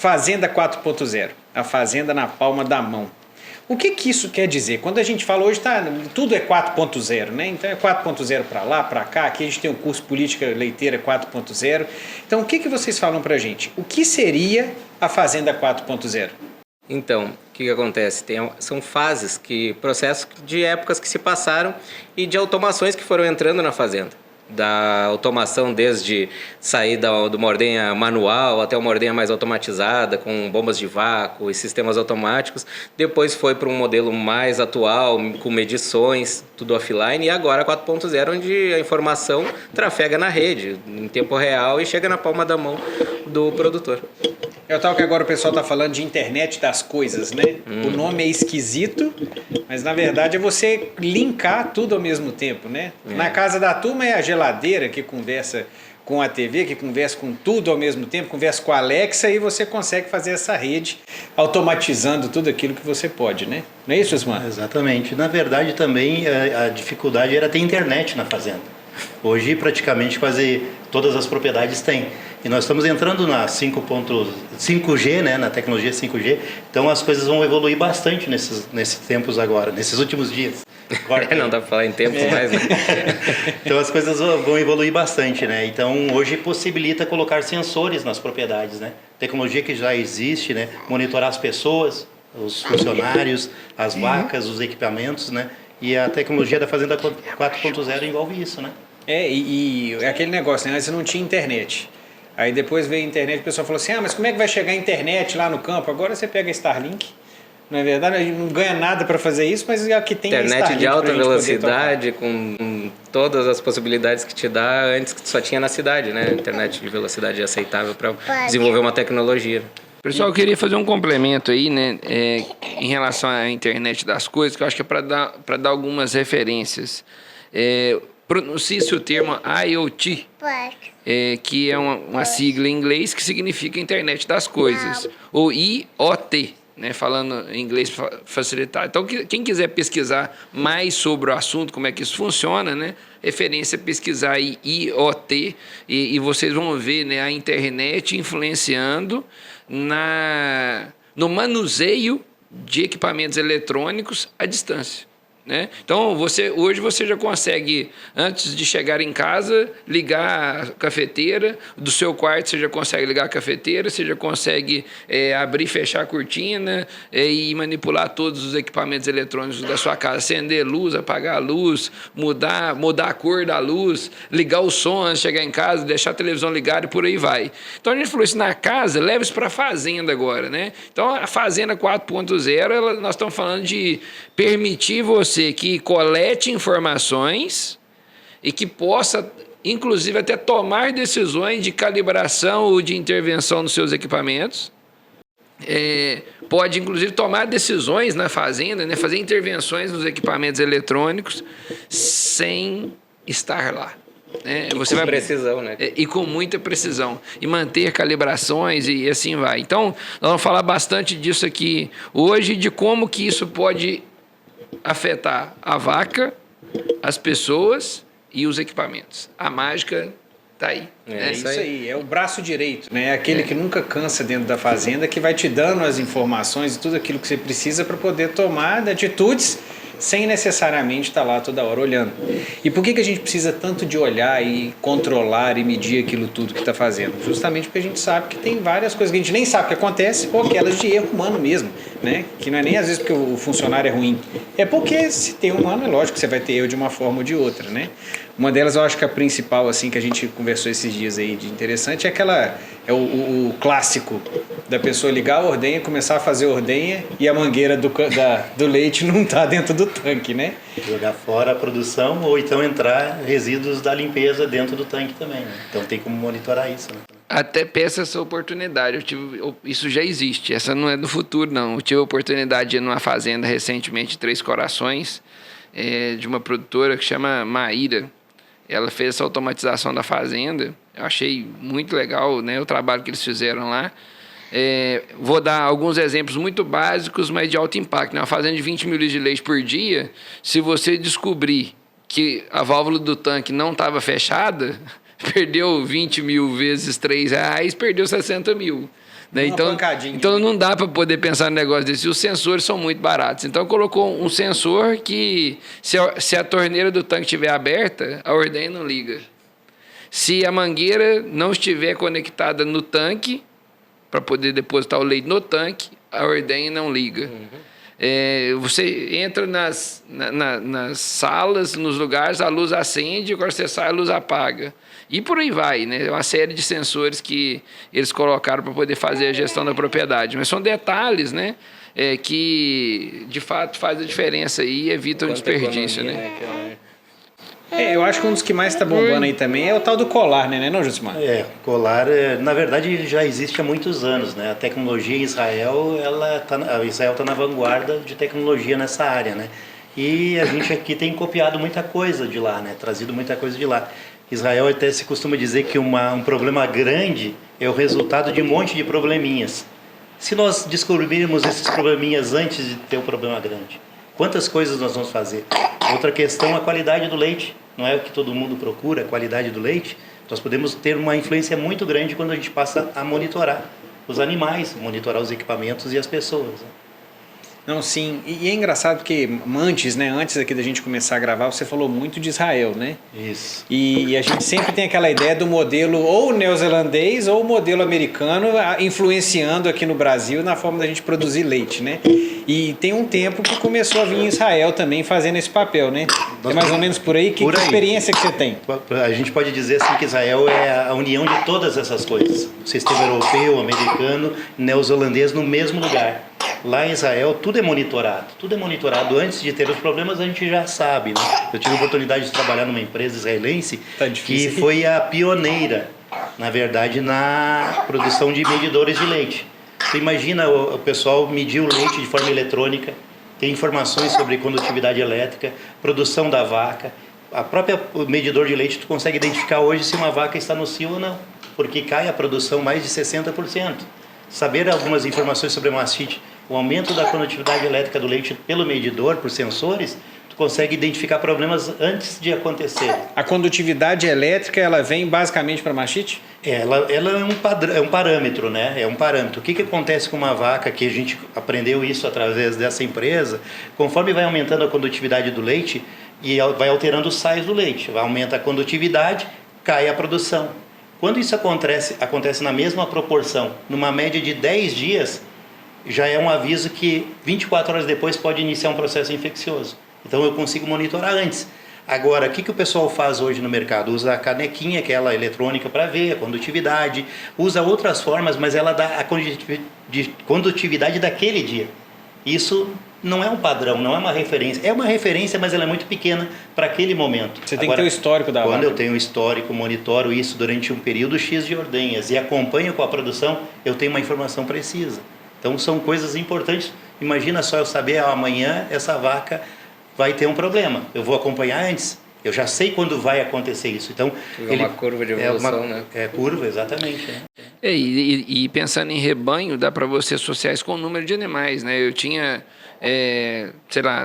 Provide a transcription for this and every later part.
Fazenda 4.0, a fazenda na palma da mão. O que isso quer dizer? Quando a gente fala hoje, tudo é 4.0, né? Então é 4.0 para lá, para cá, aqui a gente tem o curso Política Leiteira 4.0. Então o que vocês falam para a gente? O que seria a Fazenda 4.0? Então, o que acontece? São fases, processos de épocas que se passaram e de automações que foram entrando na fazenda. Da automação desde sair de uma ordenha manual até uma ordenha mais automatizada, com bombas de vácuo e sistemas automáticos. Depois foi para um modelo mais atual, com medições, tudo offline. E agora 4.0, onde a informação trafega na rede, em tempo real, e chega na palma da mão do produtor. É o tal que agora o pessoal está falando de internet das coisas, né? O nome é esquisito, mas na verdade é você linkar tudo ao mesmo tempo, né? Na casa da turma é a geladeira que conversa com a TV, que conversa com tudo ao mesmo tempo, conversa com a Alexa, e você consegue fazer essa rede automatizando tudo aquilo que você pode, né? Não é isso, Osmar? Exatamente. Na verdade também a dificuldade era ter internet na fazenda. Hoje praticamente quase todas as propriedades têm. E nós estamos entrando na 5G, né, na tecnologia 5G, então as coisas vão evoluir bastante nesses tempos agora, nesses últimos dias. Agora, não dá para falar em tempo mais, né? Então as coisas vão evoluir bastante, né? Então hoje possibilita colocar sensores nas propriedades, né? Tecnologia que já existe, né? Monitorar as pessoas, os funcionários, as vacas, os equipamentos, né? E a tecnologia da Fazenda 4.0 envolve isso, né? E é aquele negócio, né? Antes não tinha internet. Aí depois veio a internet, o pessoal falou assim, mas como é que vai chegar a internet lá no campo? Agora você pega a Starlink, não é verdade? A gente não ganha nada para fazer isso, mas é que tem internet a Starlink de alta velocidade, com todas as possibilidades que te dá, antes que só tinha na cidade, né? Internet de velocidade aceitável para desenvolver uma tecnologia. Pessoal, eu queria fazer um complemento aí, né, em relação à internet das coisas, que eu acho que é para dar algumas referências. Pronuncia-se o termo IoT, que é uma sigla em inglês que significa internet das coisas, ou IoT, né, falando em inglês para facilitar. Então, quem quiser pesquisar mais sobre o assunto, como é que isso funciona, né, referência é pesquisar aí IoT, e vocês vão ver, né, a internet influenciando no manuseio de equipamentos eletrônicos à distância. Né? Então, hoje você já consegue, antes de chegar em casa, ligar a cafeteira. Do seu quarto você já consegue ligar a cafeteira, você já consegue abrir e fechar a cortina e manipular todos os equipamentos eletrônicos da sua casa, acender luz, apagar a luz, mudar a cor da luz, ligar o som antes de chegar em casa, deixar a televisão ligada e por aí vai. Então a gente falou isso na casa, leva isso para a fazenda agora. Né? Então a Fazenda 4.0, nós estamos falando de permitir você que colete informações e que possa, inclusive, até tomar decisões de calibração ou de intervenção nos seus equipamentos. Pode, inclusive, tomar decisões na fazenda, né, fazer intervenções nos equipamentos eletrônicos sem estar lá. Com precisão, né? E com muita precisão. E manter calibrações e assim vai. Então, nós vamos falar bastante disso aqui hoje, de como que isso pode afetar a vaca, as pessoas e os equipamentos. A mágica está aí. É isso aí, é o braço direito, né? É aquele que nunca cansa dentro da fazenda, que vai te dando as informações e tudo aquilo que você precisa para poder tomar atitudes sem necessariamente estar lá toda hora olhando. E por que a gente precisa tanto de olhar e controlar e medir aquilo tudo que está fazendo? Justamente porque a gente sabe que tem várias coisas que a gente nem sabe que acontece, ou aquelas de erro humano mesmo, né? Que não é nem às vezes porque o funcionário é ruim, é porque se tem humano, é lógico que você vai ter erro de uma forma ou de outra, né? Uma delas, eu acho que a principal, assim, que a gente conversou esses dias aí de interessante, é o clássico da pessoa ligar a ordenha, começar a fazer ordenha e a mangueira do leite não está dentro do tanque, né? Jogar fora a produção ou então entrar resíduos da limpeza dentro do tanque também, né? Então tem como monitorar isso, né? Até peço essa oportunidade. Isso já existe, essa não é do futuro, não. Eu tive a oportunidade de ir numa fazenda recentemente, Três Corações, de uma produtora que chama Maíra. Ela fez essa automatização da fazenda. Eu achei muito legal, né, o trabalho que eles fizeram lá. Vou dar alguns exemplos muito básicos, mas de alto impacto. Uma fazenda de 20 mil litros de leite por dia, se você descobrir que a válvula do tanque não estava fechada, perdeu 20 mil vezes R$3, perdeu 60 mil. Né? Então não dá para poder pensar no negócio desse. Os sensores são muito baratos. Então colocou um sensor que, se a torneira do tanque estiver aberta, a ordenha não liga. Se a mangueira não estiver conectada no tanque, para poder depositar o leite no tanque, a ordenha não liga. Você entra nas salas, nos lugares, a luz acende, agora você sai, a luz apaga. E por aí vai, né? Uma série de sensores que eles colocaram para poder fazer a gestão da propriedade. Mas são detalhes, né? Que de fato faz a diferença aí e evitam o desperdício, né? Eu acho que um dos que mais está bombando aí também é o tal do colar, né, não, Jusimar? Colar, na verdade, ele já existe há muitos anos, né? A tecnologia em Israel, Israel está na vanguarda de tecnologia nessa área, né? E a gente aqui tem copiado muita coisa de lá, né? Trazido muita coisa de lá. Israel até se costuma dizer que um problema grande é o resultado de um monte de probleminhas. Se nós descobrirmos esses probleminhas antes de ter um problema grande, quantas coisas nós vamos fazer? Outra questão é a qualidade do leite. Não é o que todo mundo procura, a qualidade do leite. Nós podemos ter uma influência muito grande quando a gente passa a monitorar os animais, monitorar os equipamentos e as pessoas. Né? Não, sim. E é engraçado porque antes aqui da gente começar a gravar, você falou muito de Israel, né? Isso. E a gente sempre tem aquela ideia do modelo ou neozelandês ou modelo americano influenciando aqui no Brasil na forma da gente produzir leite, né? E tem um tempo que começou a vir Israel também fazendo esse papel, né? É mais ou menos por aí. Que experiência que você tem? A gente pode dizer assim que Israel é a união de todas essas coisas. O sistema europeu, americano, neozelandês no mesmo lugar. Lá em Israel tudo é monitorado antes de ter os problemas, a gente já sabe, né? Eu tive a oportunidade de trabalhar numa empresa israelense que foi a pioneira, na verdade, na produção de medidores de leite. Você imagina o pessoal medir o leite de forma eletrônica, ter informações sobre condutividade elétrica, produção da vaca. A própria medidor de leite tu consegue identificar hoje se uma vaca está no cio ou não, porque cai a produção mais de 60%. Saber algumas informações sobre a mastite, o aumento da condutividade elétrica do leite pelo medidor, por sensores, tu consegue identificar problemas antes de acontecer. A condutividade elétrica, ela vem basicamente para mastite? Ela é um parâmetro, né? É um parâmetro. O que acontece com uma vaca, que a gente aprendeu isso através dessa empresa, conforme vai aumentando a condutividade do leite e vai alterando os sais do leite, aumenta a condutividade, cai a produção. Quando isso acontece na mesma proporção, numa média de 10 dias, já é um aviso que 24 horas depois pode iniciar um processo infeccioso. Então eu consigo monitorar antes. Agora, o que o pessoal faz hoje no mercado? Usa a canequinha, aquela eletrônica, para ver a condutividade, usa outras formas, mas ela dá a condutividade daquele dia. Isso não é um padrão, não é uma referência. É uma referência, mas ela é muito pequena para aquele momento. Você tem que ter o histórico da vaca. Quando eu tenho o histórico, monitoro isso durante um período X de ordenhas e acompanho com a produção, eu tenho uma informação precisa. Então são coisas importantes. Imagina só eu saber, amanhã essa vaca vai ter um problema. Eu vou acompanhar antes. Eu já sei quando vai acontecer isso. Então, é uma curva de evolução, né? É curva, exatamente. Né? E pensando em rebanho, dá para você associar isso com o número de animais, né? Eu tinha,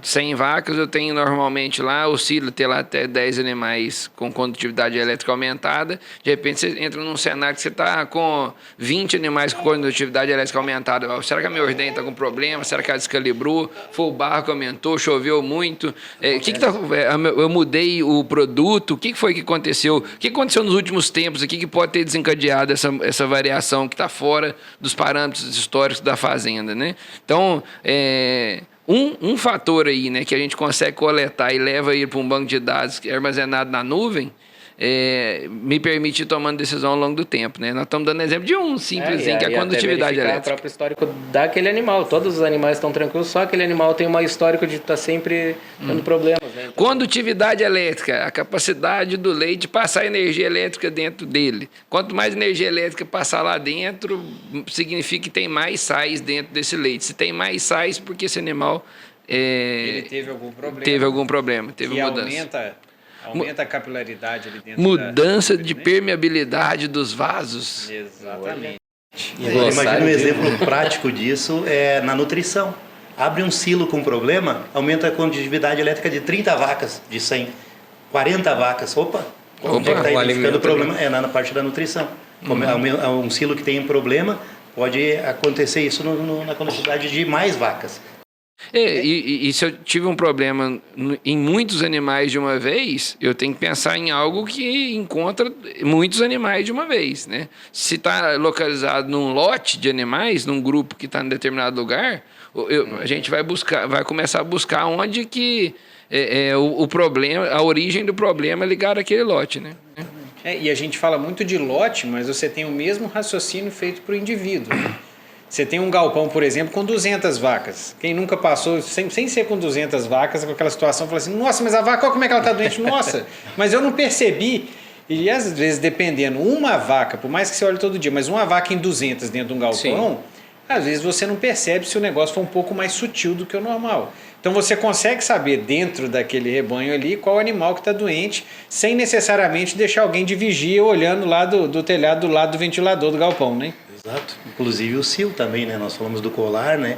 100 vacas, eu tenho normalmente lá, oscila ter lá até 10 animais com condutividade elétrica aumentada. De repente você entra num cenário que você está com 20 animais com condutividade elétrica aumentada. Será que a minha ordenha está com problema? Será que ela descalibrou? Foi o barro que aumentou? Choveu muito? Eu mudei o produto? O que foi que aconteceu? O que aconteceu nos últimos tempos aqui que pode ter desencadeado essa variação que está fora dos parâmetros históricos da fazenda, né? Então, um fator aí, né, que a gente consegue coletar e leva ele para um banco de dados armazenado na nuvem, me permite ir tomando decisão ao longo do tempo, né? Nós estamos dando exemplo de um simplesinho, que é a condutividade elétrica. O próprio histórico daquele animal. Todos os animais estão tranquilos, só aquele animal tem um histórico de estar sempre tendo problemas. Né? Então, condutividade elétrica, a capacidade do leite de passar energia elétrica dentro dele. Quanto mais energia elétrica passar lá dentro, significa que tem mais sais dentro desse leite. Se tem mais sais, porque esse animal ele teve algum problema. Teve mudança. Aumenta a capilaridade ali dentro. Mudança de permeabilidade dos vasos. Exatamente. Imagina um exemplo prático disso na nutrição. Abre um silo com problema, aumenta a condutividade elétrica de 30 vacas, de 100, 40 vacas. Onde é que está identificando o problema? Na parte da nutrição. Um silo que tem um problema, pode acontecer isso na quantidade de mais vacas. E se eu tive um problema em muitos animais de uma vez, eu tenho que pensar em algo que encontra muitos animais de uma vez, né? Se está localizado num lote de animais, num grupo que está em determinado lugar, a gente vai começar a buscar onde que o problema, a origem do problema é ligada àquele lote, né? E a gente fala muito de lote, mas você tem o mesmo raciocínio feito para o indivíduo. Você tem um galpão, por exemplo, com 200 vacas. Quem nunca passou, sem ser com 200 vacas, com aquela situação, fala assim, nossa, mas a vaca, como é que ela está doente? Nossa, mas eu não percebi. E às vezes, dependendo, uma vaca, por mais que você olhe todo dia, mas uma vaca em 200 dentro de um galpão, sim, às vezes você não percebe se o negócio for um pouco mais sutil do que o normal. Então você consegue saber dentro daquele rebanho ali qual animal que está doente, sem necessariamente deixar alguém de vigia olhando lá do telhado, do lado do ventilador do galpão, né? Exato. Inclusive o cio também, né? Nós falamos do colar, né?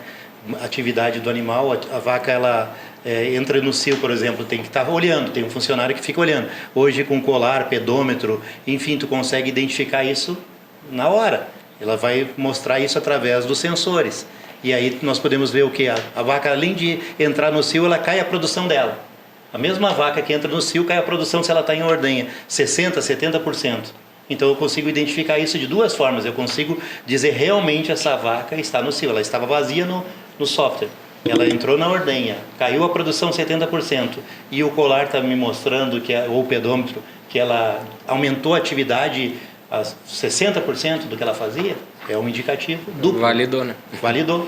Atividade do animal, a vaca ela entra no cio, por exemplo, tem que estar olhando, tem um funcionário que fica olhando. Hoje com colar, pedômetro, enfim, tu consegue identificar isso na hora. Ela vai mostrar isso através dos sensores. E aí nós podemos ver o que? A vaca, além de entrar no cio, ela cai a produção dela. A mesma vaca que entra no cio, cai a produção se ela está em ordenha, 60%, 70%. Então eu consigo identificar isso de duas formas. Eu consigo dizer realmente essa vaca está no cio. Ela estava vazia no software. Ela entrou na ordenha, caiu a produção 70%. E o colar está me mostrando, ou o pedômetro, que ela aumentou a atividade a 60% do que ela fazia. É um indicativo duplo. Validou, né? Validou.